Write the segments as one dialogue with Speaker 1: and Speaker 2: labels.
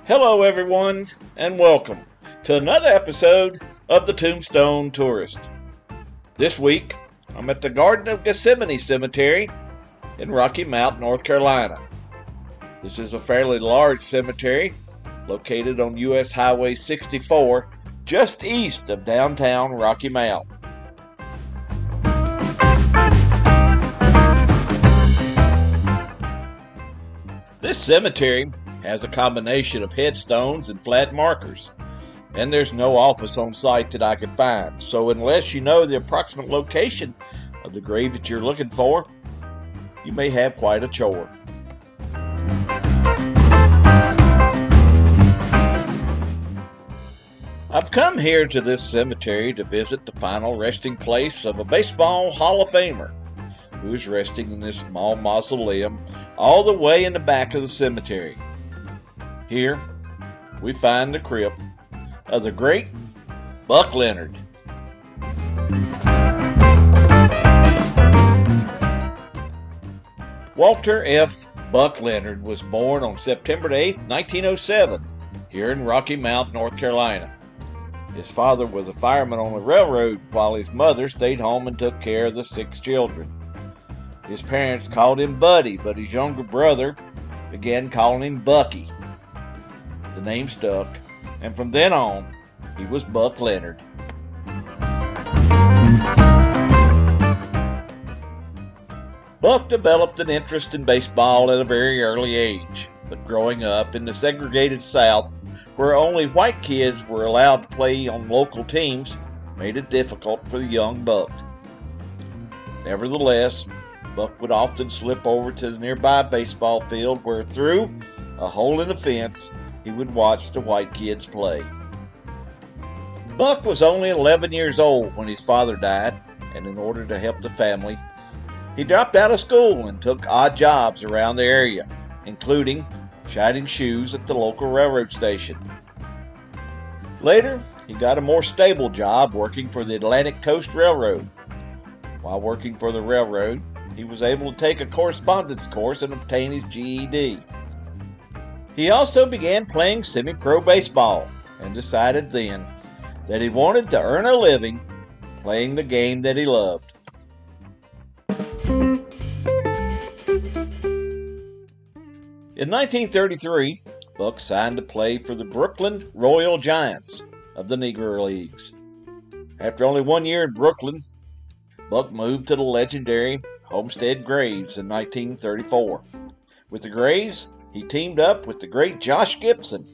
Speaker 1: Hello everyone, and welcome to another episode of the Tombstone Tourist. This week, I'm at the Garden of Gethsemane Cemetery in Rocky Mount, North Carolina. This is a fairly large cemetery located on US Highway 64, just east of downtown Rocky Mount. This cemetery has a combination of headstones and flat markers, and there's no office on site that I could find, so unless you know the approximate location of the grave that you're looking for, you may have quite a chore. I've come here to this cemetery to visit the final resting place of a baseball Hall of Famer who is resting in this small mausoleum all the way in the back of the cemetery. Here, we find the crypt of the great Buck Leonard. Walter F. Buck Leonard was born on September 8, 1907, here in Rocky Mount, North Carolina. His father was a fireman on the railroad while his mother stayed home and took care of the 6 children. His parents called him Buddy, but his younger brother began calling him Bucky. The name stuck, and from then on, he was Buck Leonard. Buck developed an interest in baseball at a very early age, but growing up in the segregated South, where only white kids were allowed to play on local teams, made it difficult for the young Buck. Nevertheless, Buck would often slip over to the nearby baseball field where, through a hole in the fence, he would watch the white kids play. Buck was only 11 years old when his father died, and in order to help the family, he dropped out of school and took odd jobs around the area, including shining shoes at the local railroad station. Later, he got a more stable job working for the Atlantic Coast Railroad. While working for the railroad, he was able to take a correspondence course and obtain his GED. He also began playing semi-pro baseball and decided then that he wanted to earn a living playing the game that he loved. In 1933, Buck signed to play for the Brooklyn Royal Giants of the Negro Leagues. After only 1 year in Brooklyn, Buck moved to the Legendary Homestead Grays in 1934. With the Grays, he teamed up with the Great Josh Gibson,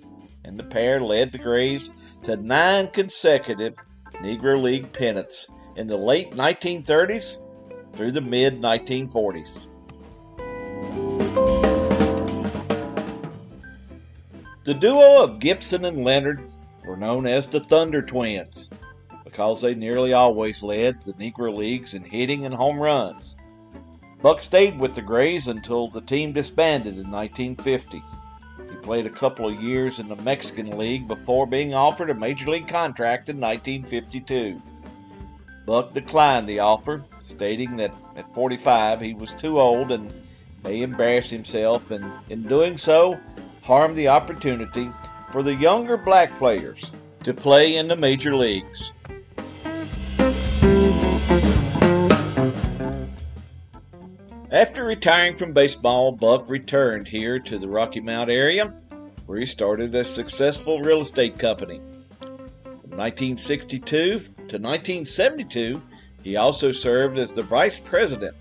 Speaker 1: and the pair led the Grays to 9 consecutive Negro League Pennants in the late 1930s through the mid-1940s. The duo of Gibson and Leonard were known as the Thunder Twins because they nearly always led the Negro Leagues in hitting and home runs. Buck stayed with the Grays until the team disbanded in 1950. He played a couple of years in the Mexican League before being offered a major league contract in 1952. Buck declined the offer, stating that at 45 he was too old and may embarrass himself, and in doing so, harmed the opportunity for the younger black players to play in the major leagues. After retiring from baseball, Buck returned here to the Rocky Mount area, where he started a successful real estate company. From 1962 to 1972, he also served as the vice president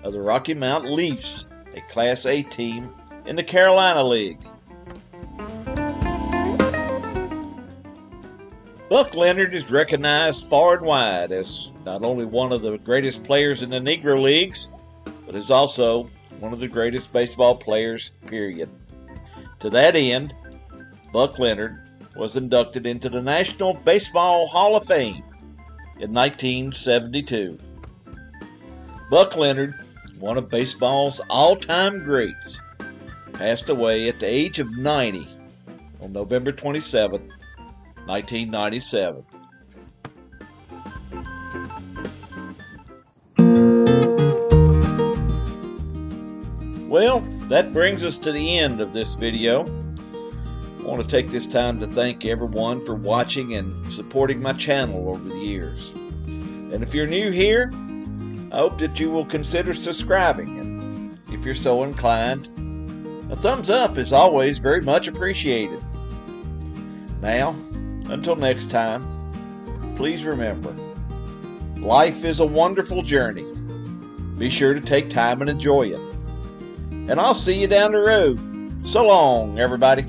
Speaker 1: of the Rocky Mount Leafs, a Class A team in the Carolina League. Buck Leonard is recognized far and wide as not only one of the greatest players in the Negro Leagues, but is also one of the greatest baseball players, period. To that end, Buck Leonard was inducted into the National Baseball Hall of Fame in 1972. Buck Leonard, one of baseball's all-time greats, passed away at the age of 90 on November 27th, 1997. Well, that brings us to the end of this video. I want to take this time to thank everyone for watching and supporting my channel over the years. And if you're new here, I hope that you will consider subscribing, and if you're so inclined, a thumbs up is always very much appreciated. Now, until next time, please remember, life is a wonderful journey. Be sure to take time and enjoy it. And I'll see you down the road. So long, everybody.